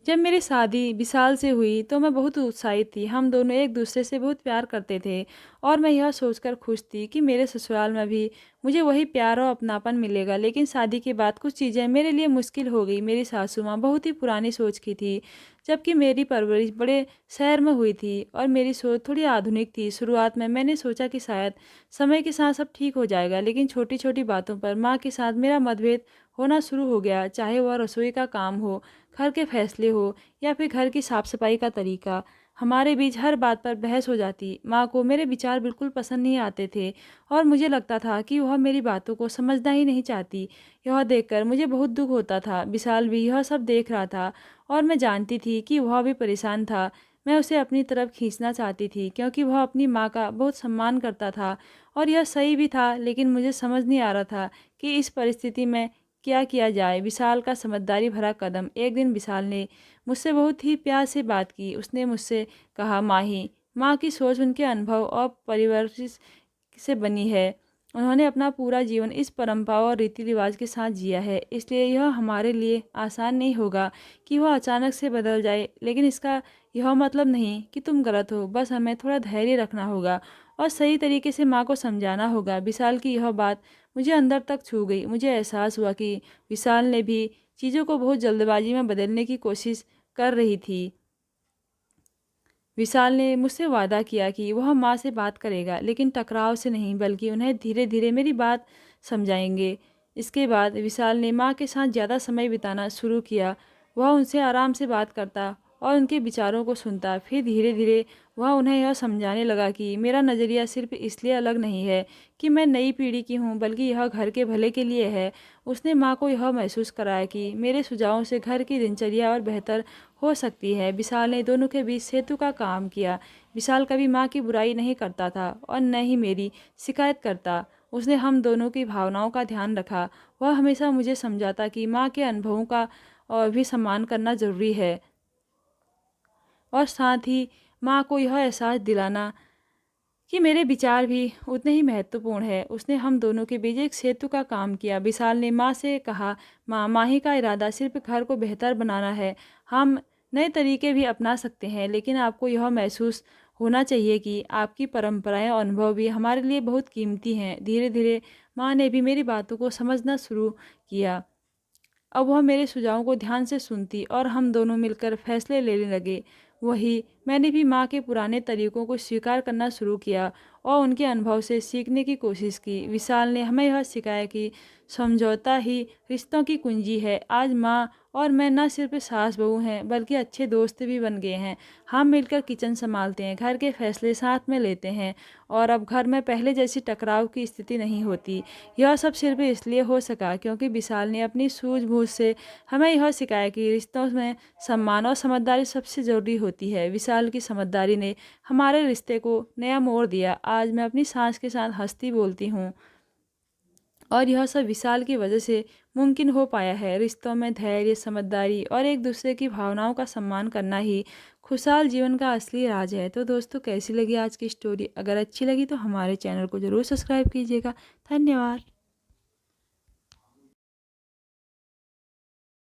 जब मेरी शादी विशाल से हुई तो मैं बहुत उत्साहित थी। हम दोनों एक दूसरे से बहुत प्यार करते थे और मैं यह सोचकर खुश थी कि मेरे ससुराल में भी मुझे वही प्यार और अपनापन मिलेगा। लेकिन शादी के बाद कुछ चीज़ें मेरे लिए मुश्किल हो गई। मेरी सासू माँ बहुत ही पुरानी सोच की थी, जबकि मेरी परवरिश बड़े शहर में हुई थी और मेरी सोच थोड़ी आधुनिक थी। शुरुआत में मैंने सोचा कि शायद समय के साथ सब ठीक हो जाएगा, लेकिन छोटी छोटी बातों पर माँ के साथ मेरा मतभेद होना शुरू हो गया। चाहे वह रसोई का काम हो, घर के फैसले हो या फिर घर की साफ सफाई का तरीका, हमारे बीच हर बात पर बहस हो जाती। माँ को मेरे विचार बिल्कुल पसंद नहीं आते थे और मुझे लगता था कि वह मेरी बातों को समझना ही नहीं चाहती। यह देखकर मुझे बहुत दुख होता था। विशाल भी यह सब देख रहा था और मैं जानती थी कि वह भी परेशान था। मैं उसे अपनी तरफ खींचना चाहती थी क्योंकि वह अपनी माँ का बहुत सम्मान करता था और यह सही भी था, लेकिन मुझे समझ नहीं आ रहा था कि इस परिस्थिति में क्या किया जाए। विशाल का समझदारी भरा कदम। एक दिन विशाल ने मुझसे बहुत ही प्यार से बात की। उसने मुझसे कहा, माही, माँ की सोच उनके अनुभव और परिवर्तित से बनी है। उन्होंने अपना पूरा जीवन इस परंपरा और रीति रिवाज के साथ जिया है, इसलिए यह हमारे लिए आसान नहीं होगा कि वह अचानक से बदल जाए। लेकिन इसका यह मतलब नहीं कि तुम गलत हो, बस हमें थोड़ा धैर्य रखना होगा और सही तरीके से माँ को समझाना होगा। विशाल की यह बात मुझे अंदर तक छू गई। मुझे एहसास हुआ कि विशाल ने भी चीज़ों को बहुत जल्दबाजी में बदलने की कोशिश कर रही थी। विशाल ने मुझसे वादा किया कि वह माँ से बात करेगा, लेकिन टकराव से नहीं, बल्कि उन्हें धीरे धीरे मेरी बात समझाएंगे। इसके बाद विशाल ने माँ के साथ ज़्यादा समय बिताना शुरू किया। वह उनसे आराम से बात करता और उनके विचारों को सुनता। फिर धीरे धीरे वह उन्हें यह समझाने लगा कि मेरा नज़रिया सिर्फ इसलिए अलग नहीं है कि मैं नई पीढ़ी की हूँ, बल्कि यह घर के भले के लिए है। उसने माँ को यह महसूस कराया कि मेरे सुझावों से घर की दिनचर्या और बेहतर हो सकती है। विशाल ने दोनों के बीच सेतु का काम किया। विशाल कभी माँ की बुराई नहीं करता था और न ही मेरी शिकायत करता। उसने हम दोनों की भावनाओं का ध्यान रखा। वह हमेशा मुझे समझाता कि माँ के अनुभवों का और भी सम्मान करना ज़रूरी है और साथ ही माँ को यह एहसास दिलाना कि मेरे विचार भी उतने ही महत्वपूर्ण है। उसने हम दोनों के बीच एक सेतु का काम किया। विशाल ने माँ से कहा, माँ, माही का इरादा सिर्फ घर को बेहतर बनाना है। हम नए तरीके भी अपना सकते हैं, लेकिन आपको यह महसूस होना चाहिए कि आपकी परंपराएं और अनुभव भी हमारे लिए बहुत कीमती हैं। धीरे धीरे माँ ने भी मेरी बातों को समझना शुरू किया। अब वह मेरे सुझावों को ध्यान से सुनती और हम दोनों मिलकर फैसले लेने लगे। वही मैंने भी माँ के पुराने तरीकों को स्वीकार करना शुरू किया और उनके अनुभव से सीखने की कोशिश की। विशाल ने हमें यह सिखाया कि समझौता ही रिश्तों की कुंजी है। आज माँ और मैं न सिर्फ सास बहू हैं, बल्कि अच्छे दोस्त भी बन गए हैं। हम मिलकर किचन संभालते हैं, घर के फैसले साथ में लेते हैं और अब घर में पहले जैसी टकराव की स्थिति नहीं होती। यह सब सिर्फ इसलिए हो सका क्योंकि विशाल ने अपनी सूझबूझ से हमें यह सिखाया कि रिश्तों में सम्मान और समझदारी सबसे ज़रूरी होती है। विशाल की समझदारी ने हमारे रिश्ते को नया मोड़ दिया। आज मैं अपनी सास के साथ हंसती बोलती हूँ और यह सब विशाल की वजह से मुमकिन हो पाया है। रिश्तों में धैर्य, समझदारी और एक दूसरे की भावनाओं का सम्मान करना ही खुशहाल जीवन का असली राज है। तो दोस्तों, कैसी लगी आज की स्टोरी? अगर अच्छी लगी तो हमारे चैनल को ज़रूर सब्सक्राइब कीजिएगा। धन्यवाद।